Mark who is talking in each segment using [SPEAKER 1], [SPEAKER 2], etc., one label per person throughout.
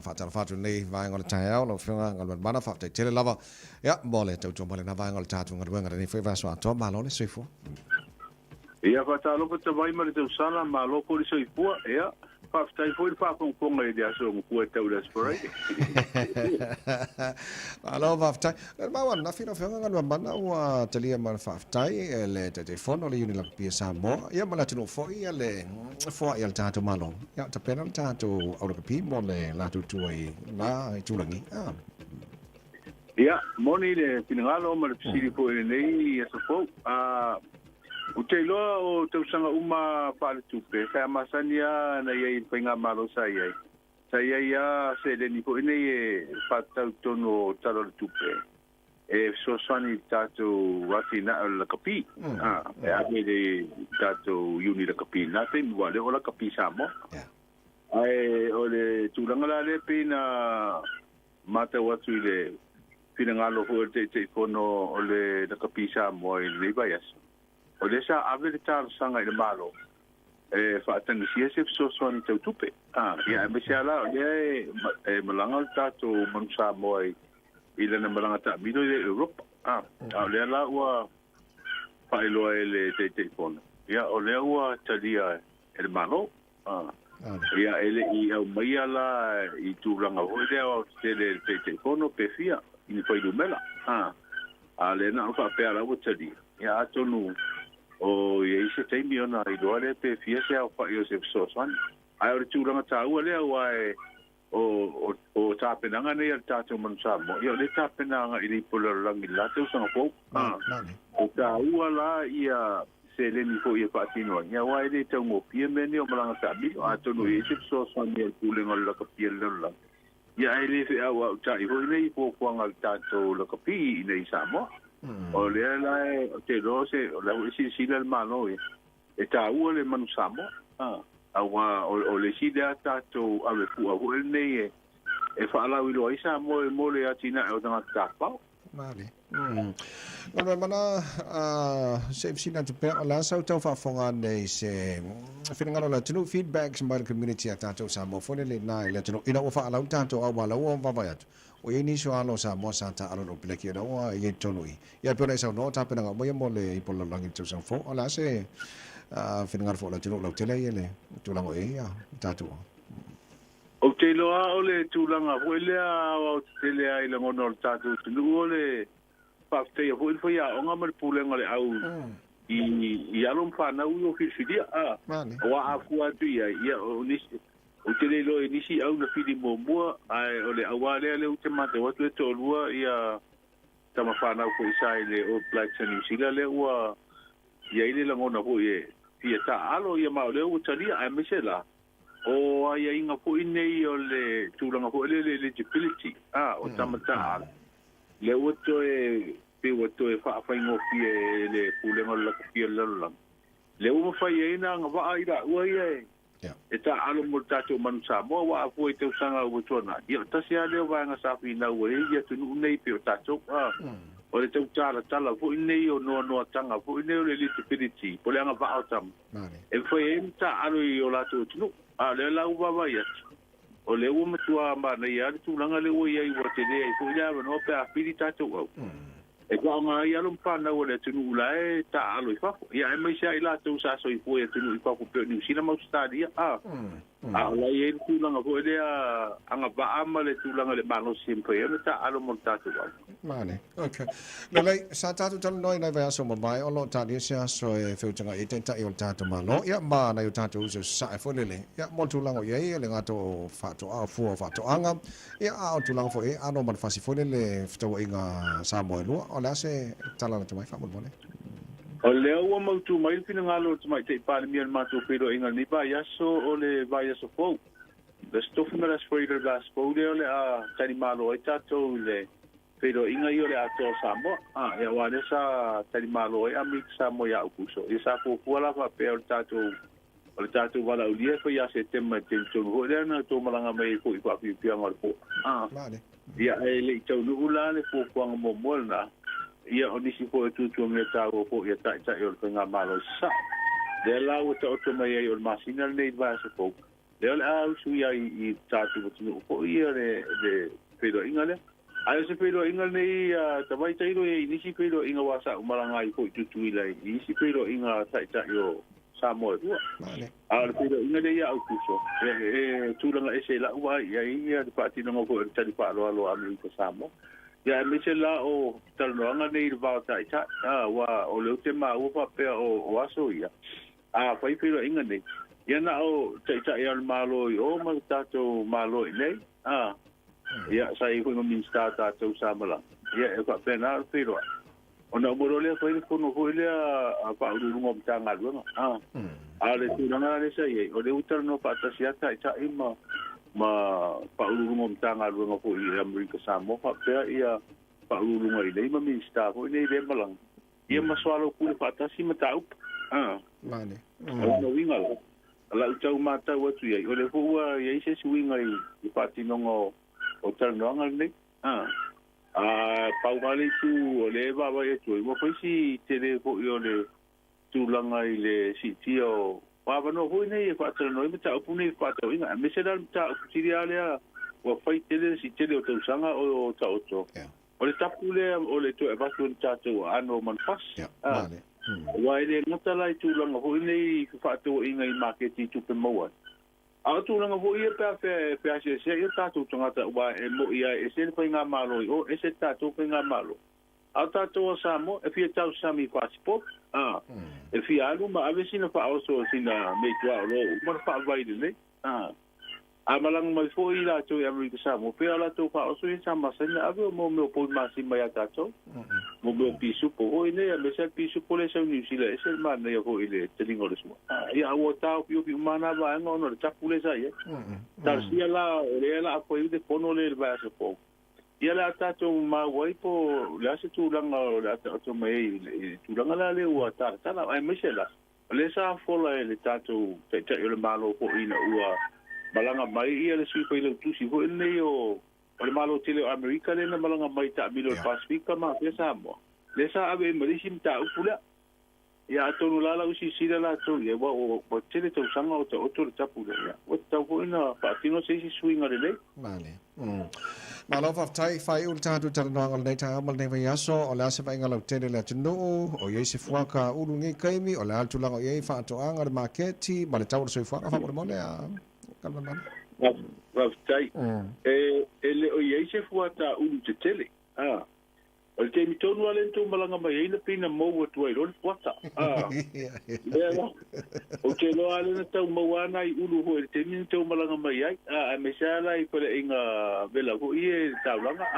[SPEAKER 1] fatal fatu nei vai ngol tayo lo fenga ngol bana fa te tele lava ya bole to to bole na vai ngol tatu ngol wenga ni fe va so to malo le sefo
[SPEAKER 2] ia fatalo ko te vai mare te usala ma lo ko so ipua ia fa stai foi fa con e dia so ku te ula spray
[SPEAKER 1] alo va tai ma wan na fino fenga ngol bana wa tele ma fa tai le te fono le uni la pia mo ia mala tino fo ia le fo ia tatu malo ya te pena tatu au le pi mo le la tu i na tu langi
[SPEAKER 2] ia moni le pinangalo ma le siri ko nei ia so fo o te loa o te usanga uma pale tupe, kai masania na iei penga malo sa iei. Sa iei a se le ni po ine e patau tono talo le tupe. E so sani tato wati na la kapi. E ake le tato uni la kapi. Na te mwa le o la kapi samo. Ai o le tulanga la le pina mata watu ile pinangalo ho te kono o le la kapi samo i le bayas. O le sa ave le tar sanga i le malo fa tanga sia se so so ni tupe ia me sia la le malanga tato mansa moi i le malanga ta mino i Europa le la ua fa ilo ele te fono ia o le ua talia el malo ia ele i au mai ala i tu langa ho le o te fono pe fia i foi do mela le na fa pe ala o talia ia atonu o ye se te mi ona i doare pe fia se au fa yo se so san ai o tu ranga ta u le o ta penanga ne ta tu man sa mo yo le ta penanga i ni polo langi la te usanga po o ta u la ia se le ni fo ia pa tino ia wa ile te mo pie me ni o malanga ta mi a to no ye se so san ni ku le ngol la ka pie le la ia ile fe au ta i ho nei po kwanga ta to la ka pi nei sa mo o le la te rose la si le malo e ta u le manu samo o le si da ta to ave fu o nei e fa la wi lo isa mo le atina o tanga ta pa
[SPEAKER 1] male no mana se sina te pe la sa to fa fonga nei se fina ngalo tinu feedbacks by the community ata to samo fo le na le tinu ina o fa la tanto au wala o va va o ini so alo sa mo sa ta alo no pleki no wa ye tonui ya pona sa no ta pena mo mo le i polo langi to sa fo ala se fina fo la tino lo tele ele tu lango e ya ta tu
[SPEAKER 2] o te loa o le tu langa o le o tele ai la ngono ta tu tu o le pa te o fo ya o ngamal pulenga le au i alom fa na u fi fidia wa afu atu ya o ni o te lelo e nisi au na fili mo mua ai o le awale le o te mate watu e to lua ia tama whanau ko isai le o Black Sun New Zealand le ua ia ile la ngona po ia ta alo ia mao le o taria ai mese la o ai inga po inei o le tūranga po le eligibility o tamata le o to e pe o to e whaingo fie le pulenga la fie la le o mawhai e ina nga waa ira ua ia e ta alo mo tato man sa mo wa po te usanga o tona ia ta sia le wa nga sa fina o ia tu nei pe tato o le tau tala po nei o no tanga po nei o le eligibility po le nga va autam e foi e ta alo i o la tu tu le la u va ia o le u matua ma na ia tu langa le o ia i wa te le po ia no pe a pili tato o e kwa nga ia lo mpana o le tunu la e ta alo i fa ia e mai sia i la tu sa so i po e tunu i fa ko pe ni sina mo stadia la ye tu langa ko le anga ba ama le tu langa le mano simple e ta alo mo ta tu
[SPEAKER 1] mane okay le le sa ta tu tan noi na va so mai o lo ta dia sia so e fe tanga e tenta e o ta tu malo ia ma na yo ta tu so sa e fo le ia mo tu langa ye le ngato fa to a fu fa to anga ia a tu langa fo e ano man fa si fo le fto inga sa mo lo la se tala na mai fa mo ne
[SPEAKER 2] o le o mo tu mai fina ngalo tu mai te pa mi ma tu pero inga ni ba yaso o le ba yaso fo the stuff me las for las po le a tani malo e tato le pero inga yo le ato samo ya wa le sa tani malo e ami samo ya ukuso e sa ko la fa pe o tato wala o lia ko ya se tema te tu ho le na to malanga mai ko i pa pi ngal po
[SPEAKER 1] vale
[SPEAKER 2] ya ele tau nu la le po ko mo mo na ia o nisi po tu me ta o po ia ta o nga malo sa de la o to mai o masina nei va so po le le a su ya I tatu tu ko ia le pero inga le ai se pero inga nei ta vai tai ro I nisi pero inga wasa umalanga I ko tu lai nisi pero inga sai ta yo Samoa tua. Al pero inga le ya ukuso. Tulanga ese la wa ya ia de pati no ko tali pa lo amu ko Samoa. Ya me se la o talanga nei va tai ta wa o le te ma o pa pe o aso ia. Fai pero inga nei. Ya na o tai ta ya malo o ma tato malo nei. Ya sai ko min sta ta to Samoa. Ya e pa pena pero ona morole foi no foi le a pa uru ngom tanga lu ale tu na le sai o le utar no pa ta sia ta ima ma pa uru ngom tanga lu ngo foi America Samoa pa pe ia pa uru ngoi le ma mi sta foi le le malang ia ma swalo ku pa ta si mata up
[SPEAKER 1] mane
[SPEAKER 2] no winga la tau mata wa tu ia o le fu ia se swinga I pa ti no o tar no ngal ne paumali tu o le baba e tu mo foi si tele ko yo le tu langa I le si tio baba no foi nei fa tra no meta o puni fa to inga me se dal ta sirialia o foi tele si tele o tu sanga o ta o to o le tapule o le tu e va tu ta tu ano man fas
[SPEAKER 1] vale
[SPEAKER 2] wa ile ngata lai tu langa foi nei fa to inga I market tu pe mo a tu langa vo ia pe se ia tatu tangata wa e mo ia e se pe nga malo o e se tatu pe nga malo a tatu Samo e fia tau sami passport e fia alu ma ave sina fa also sina me tua lo mo fa vai ne a malang mai fo ila to America Samo pe ala to fa also in sama sina ave mo me po ma si mai tatu mo me pisu po o ne me se pisu po le sa New Zealand e se ma ne vo ile telingo le so ia o tau pio mana ba ngo no tapule sa ia tal sia la le la ko de pono le ba se po ia la tatu ma wai po la se tu langa la tatu mai tu langa la le o ta la ai me se la le sa fo la le tatu te le malo po ina ua malanga mai ia le sui pe le tu si vo ne o le malo tele America le na malanga mai ta milo Pacifica ma pe Samoa le sa ave marisim ta upula ya to no la usi sira la to ye o tele to sanga o to tapu le o ta ko ina pa tino se si swinga le
[SPEAKER 1] vale malo fa tai fai ul ta tu tar no ngal nei ta mal nei vai aso o la se vai ngal tele le tunu o ye se fuaka ulu ngi kaimi o la tu la o ye fa to anga le marketi ma le tau so fuaka fa mo le kalma man
[SPEAKER 2] tai ele o ye se fuata te tele o te mi tonu ale tu malanga mai ina pina mo tu ai ron fuata o te lo ale na tau mawana I ulu ho te mi tu malanga mai ai a me sala I pole inga vela ho ie taulanga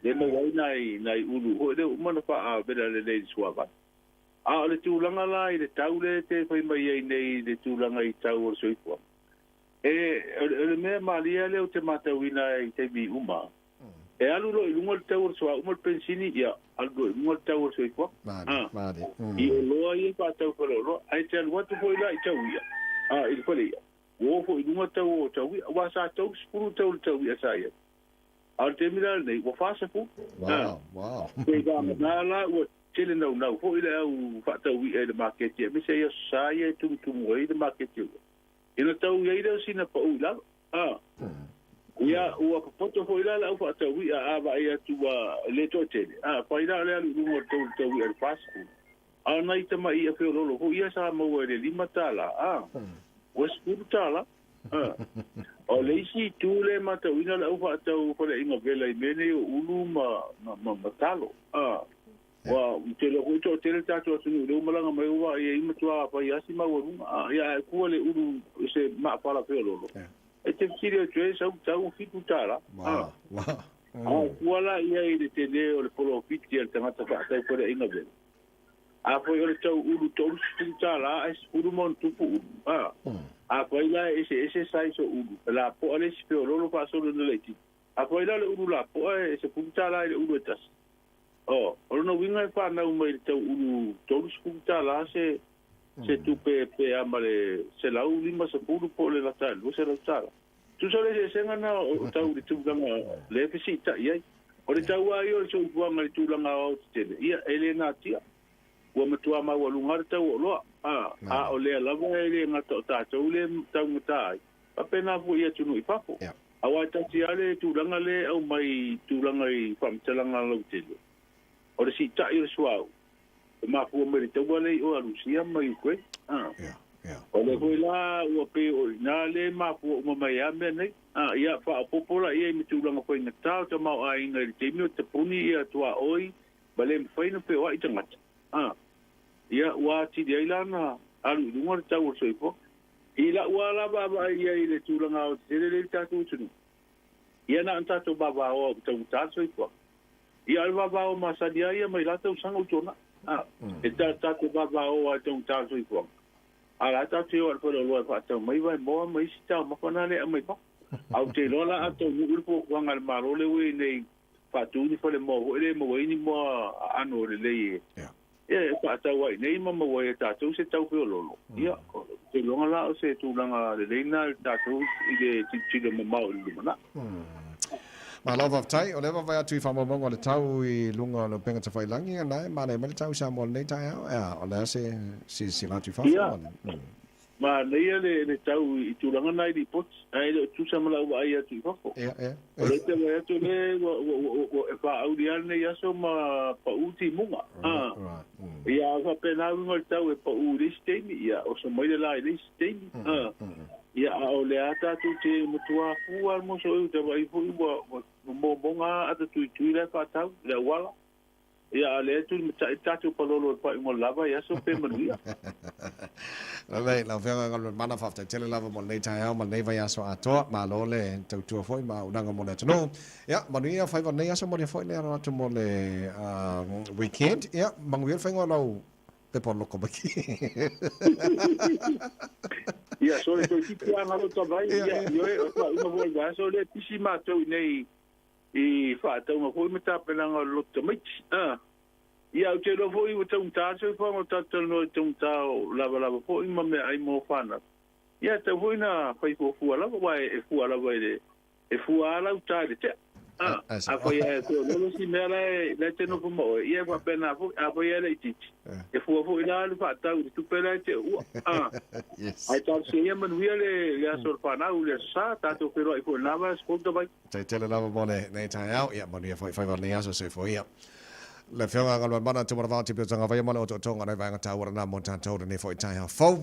[SPEAKER 2] le mo wai nai ulu ho le umana fa vela le suava le tu langa la I le taule te fai mai ai nei le tu langa I tau o soifua le me malia le o te matawina I te mi uma e alu lo ilungo tawur so umol pensini ya algo umol tawur so iko
[SPEAKER 1] vale
[SPEAKER 2] I lo ai pa taw ko lo ai tel what to boy la tawia il pole ya wo fo ilungo tawia wa sa taw spuru tawia sa ya al terminal nei wo fa sa fu
[SPEAKER 1] wow
[SPEAKER 2] e ga na la wo tele no fo ila u fa tawia e de market ya mi se ya sa ya tum wo e de market ya ina taw ya ida sina pa u la ia ua papoto foi la au fa tawi a va ia tu le to tele fa ila le lu mo to ia pasku ana ita mai ia fe lo ho ia sa mo le lima tala o spurtala o le si tu le mata ina la au fa tau ko le inga vela I mene o ulu ma talo wa te lo to tele ta to sunu le malanga mai wa ia ima tu fa ia si ma wo ia ku le ulu se ma fa la fe lo e te sirio tue sa tau fitu tala wala ia I le tele o le polo fiti al tangata fa tai ko le inga vela foi o le tau ulu tolu fitu tala e ulu mon tupu foi la ese sai so ulu la po ale si pe lo fa so le leti foi la le ulu la po e se fitu tala le ulu tas o no winga fa na mai tau ulu tolu fitu tala se tupe pe amale se la u lima se pulu po le latal wo se latal tu sole se senga na o tau tu ganga le fisita ia o le tau ai o so buanga le tu langa o te ia elena tia wo matua ma wo lungar tau lo o le lava ele ngata ta tau le tau mutai apena fu ia tunu I papo
[SPEAKER 1] Yeah.
[SPEAKER 2] awa tati ale tūlanga le au mai tūlanga I whamtalanga lau telo o le si tai o suau e mafua mai te wale o alusia mai koe
[SPEAKER 1] Yeah. Yeah.
[SPEAKER 2] o le hoi la ua pe o nā le mafua uma mai a mea nei ia wha popola ia I tūlanga koe ngā tau ta mau a inga I te mio te puni ia tua oi ba le mwhaina pe o I tangata ia ua tidi ailana alu lunga le tau o soipo I la ua la baba ia I le tūlanga o te le tātou tunu ia na an tātou baba o tau tātou soipo ia al baba o masadia ia mai la tau sanga utona e tātou baba o a tau tātou soipo ala tātou o alwhara loa whātau mai vai moa mai si tau makona le a mai pa au te lola a tau nukuri po kuanga le maro le wei nei whātuni whale moa le moa ini moa ano le lei e whātau wai nei mama wai e tātou se tau whio lolo ia te longa la o se tūlanga le leina tātou I le titila mamau I lumana
[SPEAKER 1] Ma lava tai o leva vai atu I whamamonga le tau I lunga lo penga te whailangi anai ma le mele tau sa mo nei tai au o lea se latu whawha
[SPEAKER 2] ma nei le tau I tūlanga nai li pot ai le tusa malau wa ai atu I whafo o le te wai atu le e wha auri ane I aso ma pa uti munga ia wha pena unga le tau e pa u le steimi ia o sa mai le lai le steimi ia o le ata tu te mutua fua mo so te wai fu mo bonga ata tu le fa tau le wala ia le tu tatu palolo pa mo lava ia so pe manuia
[SPEAKER 1] Lei, la whenga ngalo mana whafta tele lava mo nei tai au ma nei vai aso atoa ma lo le tau tua foi ma unanga mo le tano. Ia, manuia whaiva nei aso mo le foi le aratu mo le weekend. Ia, manguia whainga lau pe po loko maki.
[SPEAKER 2] Ia, so le tau tiki angalo tawai. Ia, ioe, uma voi wa so le pisi mātou nei I whaatau ma foi mata penanga lota maiti. Ia o te lo foi o tau tātou fa o tātou no tau tāo lava foi ma me ai mo whana. Ia tau foi na whai fua lava wai e fua lava e fua ala o tāre te. A whai e tō lolo si mea le te no mo ia wa pena foi a whai e le titi. E fua foi la le whaatau i tupera te ua. Ai tātou se ia manuia le asor whanau le sa tātou pero ai foi lava skolta vai.
[SPEAKER 1] Tele lava mo le nei tai au. Ia, manuia whaiva nei aso se foi ia. Le whianga ngalwa mana te mara vāti pio tanga vai mana o tō tonga nei vai ngatau wana nā mo tātou nei foi tai hau fau.